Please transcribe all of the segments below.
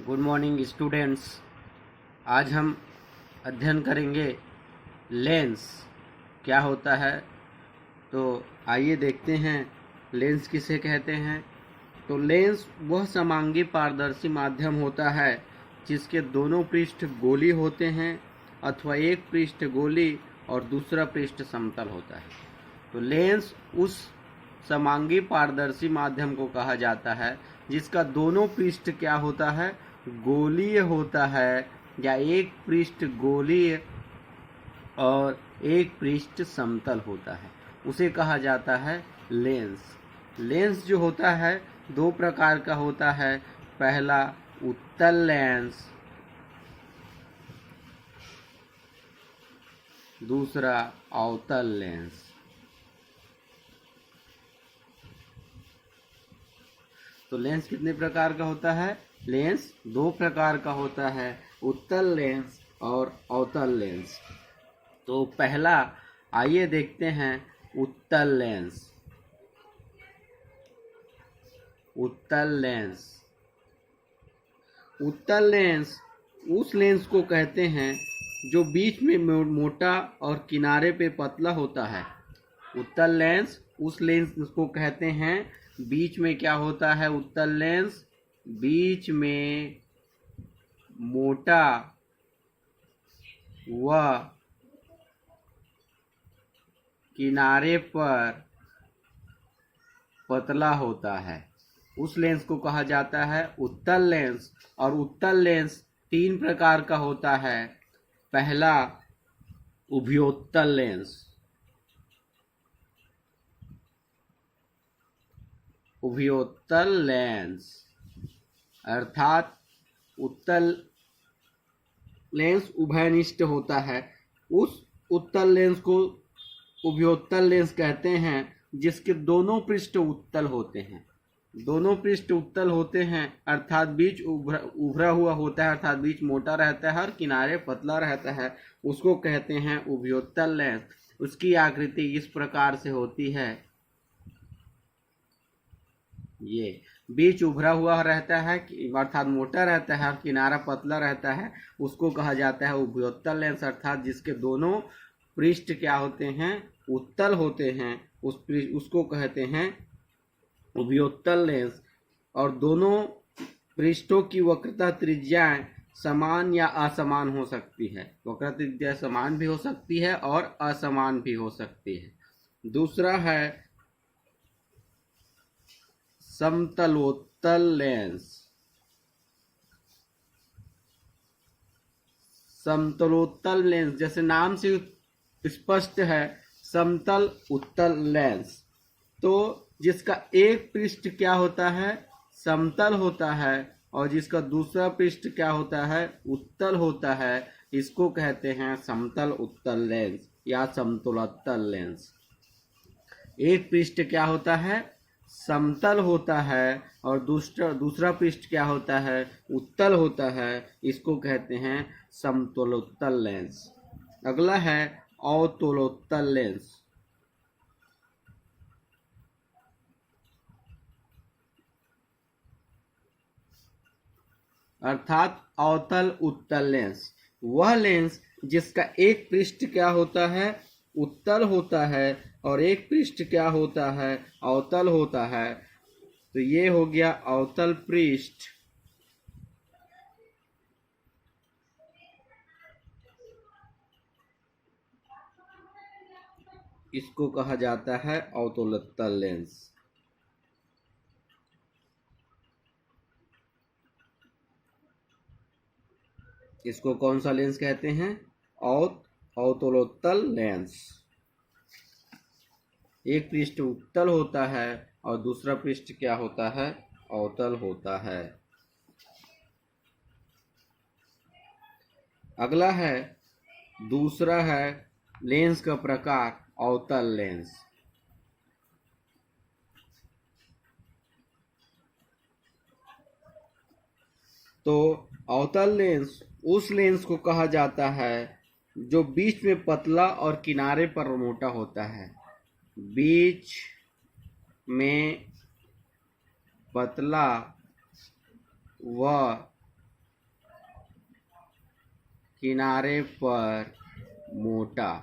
Good morning students. आज हम अध्ययन करेंगे लेंस क्या होता है। तो आइए देखते हैं लेंस किसे कहते हैं। तो लेंस वह समांगी पारदर्शी माध्यम होता है जिसके दोनों पृष्ठ गोली होते हैं अथवा एक पृष्ठ गोली और दूसरा पृष्ठ समतल होता है। तो लेंस उस समांगी पारदर्शी माध्यम को कहा जाता है जिसका दोनों पृष्ठ क्या होता है, गोलीय होता है, या एक पृष्ठ गोलीय और एक पृष्ठ समतल होता है, उसे कहा जाता है लेंस। लेंस जो होता है दो प्रकार का होता है। पहला उत्तल लेंस, दूसरा अवतल लेंस। तो लेंस कितने प्रकार का होता है? लेंस दो प्रकार का होता है, उत्तल लेंस और अवतल लेंस। तो पहला आइए देखते हैं उत्तल लेंस। उत्तल लेंस, उत्तल लेंस उस लेंस को कहते हैं जो बीच में मोटा और किनारे पे पतला होता है। उत्तल लेंस उस लेंस को कहते हैं बीच में क्या होता है, उत्तल लेंस बीच में मोटा व किनारे पर पतला होता है, उस लेंस को कहा जाता है उत्तल लेंस। और उत्तल लेंस तीन प्रकार का होता है। पहला उभयोत्तल लेंस, उभयोत्तल लेंस अर्थात उत्तल लेंस उभयनिष्ठ होता है। उस उत्तल लेंस को उभयोत्तल लेंस कहते हैं जिसके दोनों पृष्ठ उत्तल होते हैं। दोनों पृष्ठ उत्तल होते हैं अर्थात बीच उभरा हुआ होता है, अर्थात बीच मोटा रहता है और किनारे पतला रहता है, उसको कहते हैं उभयोत्तल लेंस। उसकी आकृति इस प्रकार से होती है, ये बीच उभरा हुआ रहता है अर्थात मोटा रहता है और किनारा पतला रहता है, उसको कहा जाता है उभयोत्तल लेंस। अर्थात जिसके दोनों पृष्ठ क्या होते हैं, उत्तल होते हैं, उसको कहते हैं उभयोत्तल लेंस। और दोनों पृष्ठों की वक्रता त्रिज्याएं समान या असमान हो सकती है। वक्रता त्रिज्या समान भी हो सकती है और असमान भी हो सकती है। दूसरा है समतलोत्तल लेंस। समतलोत्तल लेंस जैसे नाम से स्पष्ट है, समतल उत्तल लेंस। तो जिसका एक पृष्ठ क्या होता है, समतल होता है और जिसका दूसरा पृष्ठ क्या होता है, उत्तल होता है, इसको कहते हैं समतल उत्तल लेंस या समतलोत्तल लेंस। एक पृष्ठ क्या होता है, समतल होता है और दूसरा पृष्ठ क्या होता है, उत्तल होता है, इसको कहते हैं समतलोत्तल लेंस। अगला है अवतलोत्तल लेंस। अर्थात अवतल उत्तल लेंस, वह लेंस जिसका एक पृष्ठ क्या होता है, उत्तल होता है और एक पृष्ठ क्या होता है, अवतल होता है। तो ये हो गया अवतल पृष्ठ। इसको कहा जाता है अवतलोत्तल लेंस। इसको कौन सा लेंस कहते हैं, अवतलोत्तल लेंस। एक पृष्ठ उत्तल होता है और दूसरा पृष्ठ क्या होता है, अवतल होता है। अगला है, दूसरा है लेंस का प्रकार अवतल लेंस। तो अवतल लेंस उस लेंस को कहा जाता है जो बीच में पतला और किनारे पर मोटा होता है। बीच में पतला व किनारे पर मोटा,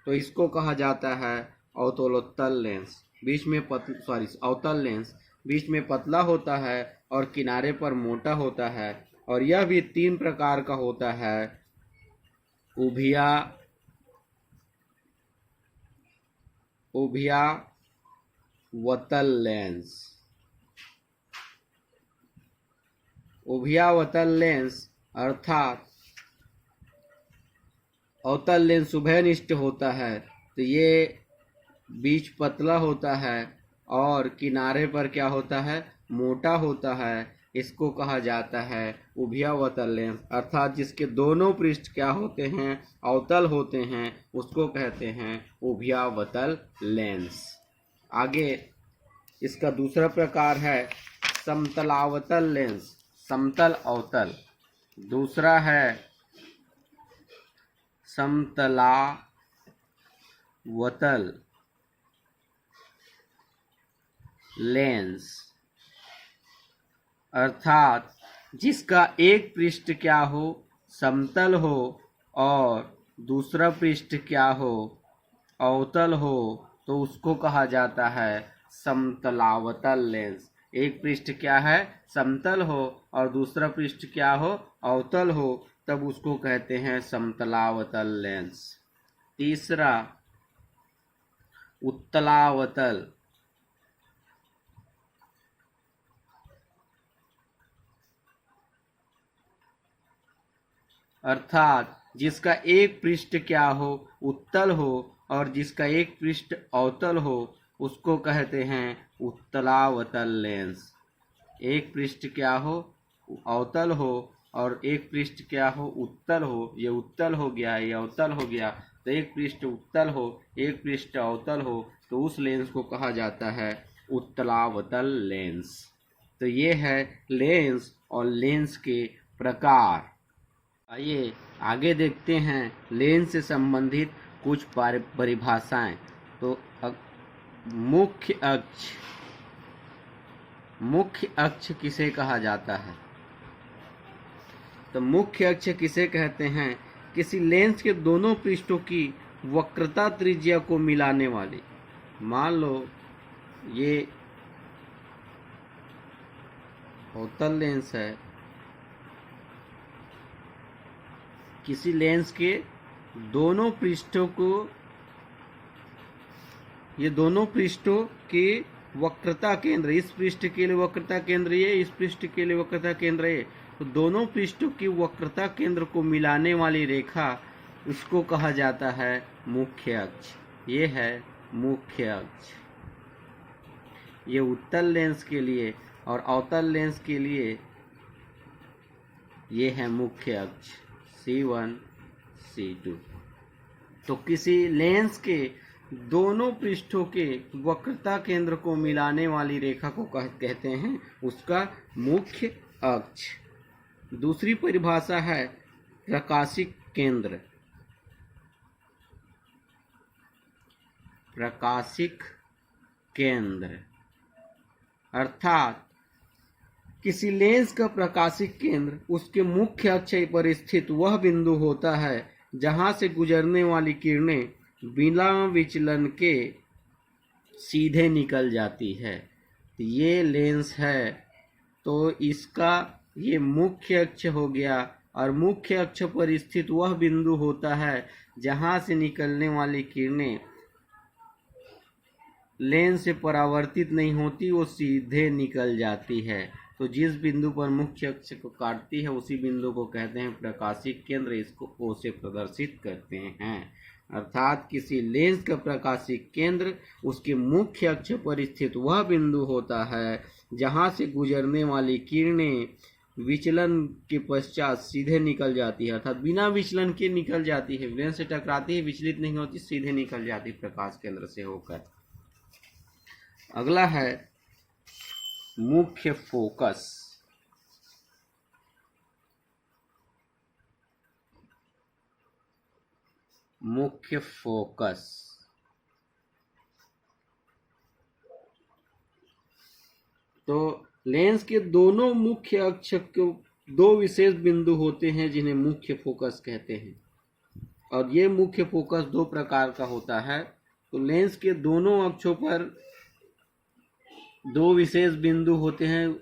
तो इसको कहा जाता है अवतलोत्तल लेंस। अवतल लेंस बीच में पतला होता है और किनारे पर मोटा होता है, और यह भी 3 प्रकार का होता है। उभयावतल लेंस। उभयावतल लेंस अर्थात अवतल लेंस उभयनिष्ठ होता है, तो ये बीच पतला होता है और किनारे पर क्या होता है, मोटा होता है। इसको कहा जाता है उभयावतल लेंस, अर्थात जिसके दोनों पृष्ठ क्या होते हैं, अवतल होते हैं, उसको कहते हैं उभयावतल लेंस। आगे इसका दूसरा प्रकार है समतलावतल लेंस, समतल अवतल। दूसरा है समतलावतल लेंस, अर्थात जिसका एक पृष्ठ क्या हो, समतल हो, और दूसरा पृष्ठ क्या हो, अवतल हो, तो उसको कहा जाता है समतलावतल लेंस। एक पृष्ठ क्या है, समतल हो, और दूसरा पृष्ठ क्या हो, अवतल हो, तब उसको कहते हैं समतलावतल लेंस। तीसरा उत्तलावतल, अर्थात जिसका एक पृष्ठ क्या हो, उत्तल हो, और जिसका एक पृष्ठ अवतल हो, उसको कहते हैं उत्तलावतल लेंस। एक पृष्ठ क्या हो, अवतल हो, और एक पृष्ठ क्या हो, उत्तल हो। ये उत्तल हो गया, ये अवतल हो गया, तो एक पृष्ठ उत्तल हो, एक पृष्ठ अवतल हो, तो उस लेंस को कहा जाता है उत्तलावतल लेंस। तो ये है लेंस और लेंस के प्रकार। आइए आगे देखते हैं लेंस से संबंधित कुछ परिभाषाएं। तो मुख्य अक्ष, मुख्य अक्ष किसे कहा जाता है? तो मुख्य अक्ष किसे कहते हैं? किसी लेंस के दोनों पृष्ठों की वक्रता त्रिज्या को मिलाने वाली। मान लो ये अवतल लेंस है, किसी लेंस के दोनों पृष्ठों को, ये दोनों पृष्ठों की वक्रता केंद्र, इस पृष्ठ के लिए वक्रता केंद्र ये, इस पृष्ठ के लिए वक्रता केंद्र ये, तो दोनों पृष्ठों की वक्रता केंद्र को मिलाने वाली रेखा, उसको कहा जाता है मुख्य अक्ष। ये है मुख्य अक्ष। ये उत्तल लेंस के लिए और अवतल लेंस के लिए ये है मुख्य अक्ष C1 C2। तो किसी लेंस के दोनों पृष्ठों के वक्रता केंद्र को मिलाने वाली रेखा को कहते हैं उसका मुख्य अक्ष। दूसरी परिभाषा है प्रकाशिक केंद्र। प्रकाशिक केंद्र अर्थात किसी लेंस का प्रकाशिक केंद्र उसके मुख्य अक्ष पर स्थित वह बिंदु होता है जहां से गुजरने वाली किरणें बिना विचलन के सीधे निकल जाती है। तो ये लेंस है, तो इसका ये मुख्य अक्ष हो गया, और मुख्य अक्ष पर स्थित वह बिंदु होता है जहां से निकलने वाली किरणें लेंस से परावर्तित नहीं होती, वो सीधे निकल जाती है। तो जिस बिंदु पर मुख्य अक्ष को काटती है उसी बिंदु को कहते हैं प्रकाशिक केंद्र। इसको O से प्रदर्शित करते हैं। अर्थात किसी लेंस का प्रकाशिक केंद्र उसके मुख्य अक्ष पर स्थित वह बिंदु होता है जहां से गुजरने वाली किरणें विचलन के पश्चात सीधे निकल जाती है, अर्थात बिना विचलन के निकल जाती है। लेंस से टकराती है, विचलित नहीं होती, सीधे निकल जाती प्रकाश केंद्र से होकर। अगला है मुख्य फोकस। मुख्य फोकस तो लेंस के दोनों मुख्य अक्ष को दो विशेष बिंदु होते हैं जिन्हें मुख्य फोकस कहते हैं, और ये मुख्य फोकस दो प्रकार का होता है। तो लेंस के दोनों अक्षों पर दो विशेष बिंदु होते हैं।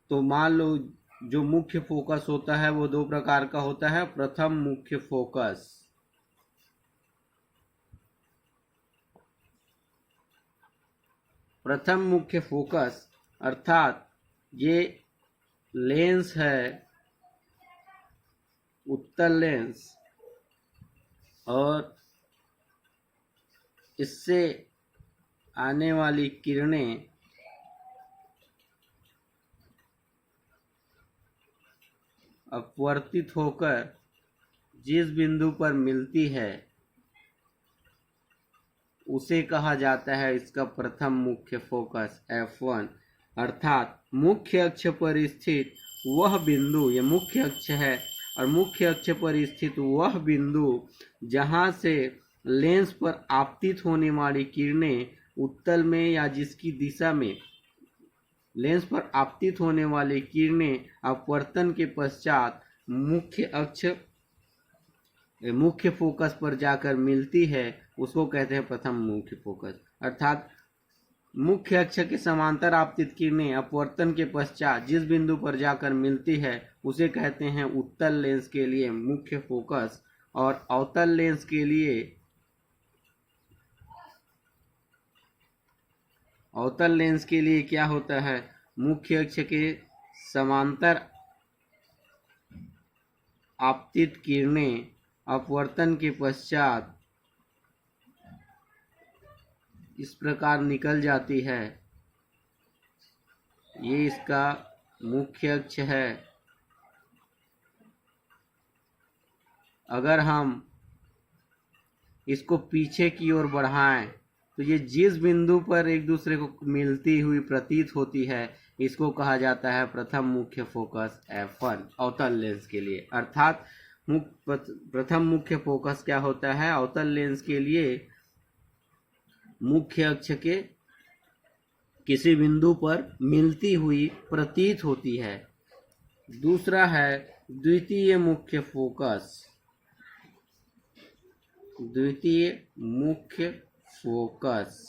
तो मान लो जो मुख्य फोकस होता है वो दो प्रकार का होता है। प्रथम मुख्य फोकस, प्रथम मुख्य फोकस अर्थात ये लेंस है, उत्तल लेंस, और इससे आने वाली किरणें अपवर्तित होकर जिस बिंदु पर मिलती है उसे कहा जाता है इसका प्रथम मुख्य फोकस F1। अर्थात मुख्य अक्ष पर स्थित वह बिंदु, ये मुख्य अक्ष है, और मुख्य अक्ष पर स्थित वह बिंदु जहां से लेंस पर आपतित होने वाली किरणें उत्तल में या जिसकी दिशा में लेंस पर आपतित होने वाली किरणें अपवर्तन के पश्चात मुख्य फोकस पर जाकर मिलती है, उसको कहते हैं प्रथम मुख्य फोकस। अर्थात मुख्य अक्ष के समांतर आपतित किरणें अपवर्तन के पश्चात जिस बिंदु पर जाकर मिलती है उसे कहते हैं उत्तल लेंस के लिए मुख्य फोकस, और अवतल लेंस के लिए क्या होता है, मुख्य अक्ष के समांतर आपतित किरणें अपवर्तन के पश्चात इस प्रकार निकल जाती है, ये इसका मुख्य अक्ष है। अगर हम इसको पीछे की ओर बढ़ाएं तो ये जिस बिंदु पर एक दूसरे को मिलती हुई प्रतीत होती है इसको कहा जाता है प्रथम मुख्य फोकस F1 अवतल लेंस के लिए। अर्थात प्रथम मुख्य फोकस क्या होता है, अवतल लेंस के लिए मुख्य अक्ष के किसी बिंदु पर मिलती हुई प्रतीत होती है। दूसरा है द्वितीय मुख्य फोकस, द्वितीय मुख्य फोकस।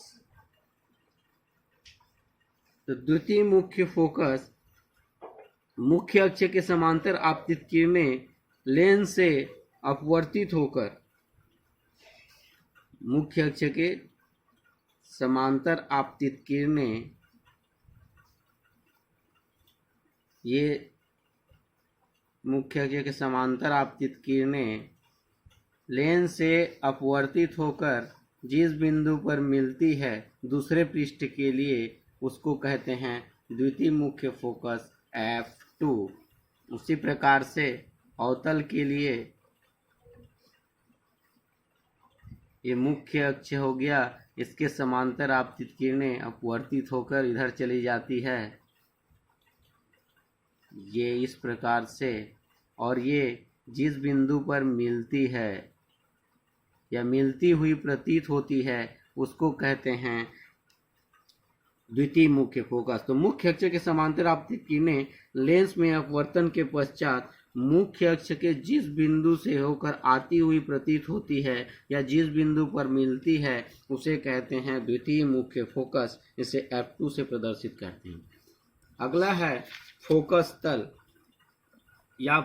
तो द्वितीय मुख्य फोकस मुख्य अक्ष के समांतर आपतित किरणें लेंस से अपवर्तित होकर मुख्य अक्ष के समांतर आपतित किरणें, ये मुख्य अक्ष के समांतर आपतित किरणें लेंस से अपवर्तित होकर जिस बिंदु पर मिलती है दूसरे पृष्ठ के लिए उसको कहते हैं द्वितीय मुख्य फोकस F2। उसी प्रकार से अवतल के लिए ये मुख्य अक्ष हो गया, इसके समांतर आपतित किरणें अपवर्तित होकर इधर चली जाती है, ये इस प्रकार से, और ये जिस बिंदु पर मिलती है या मिलती हुई प्रतीत होती है उसको कहते हैं द्वितीय मुख्य फोकस। तो मुख्य अक्ष के समांतर आपतित किरणें लेंस में अपवर्तन के पश्चात मुख्य अक्ष के जिस बिंदु से होकर आती हुई प्रतीत होती है या जिस बिंदु पर मिलती है उसे कहते हैं द्वितीय मुख्य फोकस। इसे F2 से प्रदर्शित करते हैं। अगला है फोकस तल या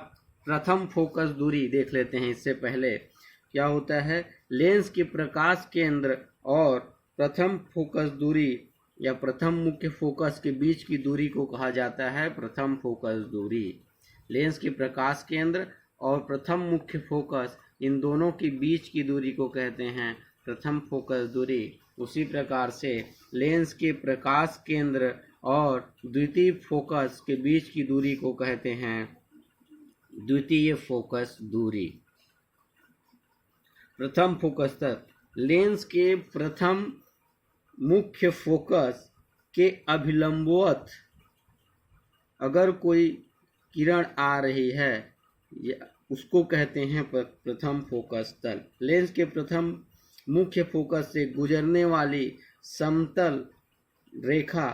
प्रथम फोकस दूरी देख लेते हैं। इससे पहले क्या होता है, लेंस के प्रकाश केंद्र और प्रथम फोकस दूरी या प्रथम मुख्य फोकस के बीच की दूरी को कहा जाता है प्रथम फोकस दूरी। लेंस के प्रकाश केंद्र और प्रथम मुख्य फोकस, इन दोनों के बीच की दूरी को कहते हैं प्रथम फोकस दूरी। उसी प्रकार से लेंस के प्रकाश केंद्र और द्वितीय फोकस के बीच की दूरी को कहते हैं द्वितीय फोकस दूरी। प्रथम फोकस तक लेंस के प्रथम मुख्य फोकस के अभिलंबवत अगर कोई किरण आ रही है उसको कहते हैं प्रथम फोकस तल। लेंस के प्रथम मुख्य फोकस से गुजरने वाली समतल रेखा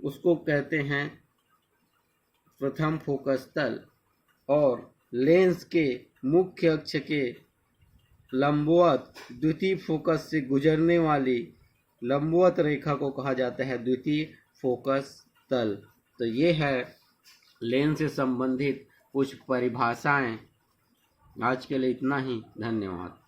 उसको कहते हैं प्रथम फोकस तल। और लेंस के मुख्य अक्ष के लंबवत द्वितीय फोकस से गुजरने वाली लंबवत रेखा को कहा जाता है द्वितीय फोकस तल। तो ये है लेंस से संबंधित कुछ परिभाषाएं। आज के लिए इतना ही, धन्यवाद।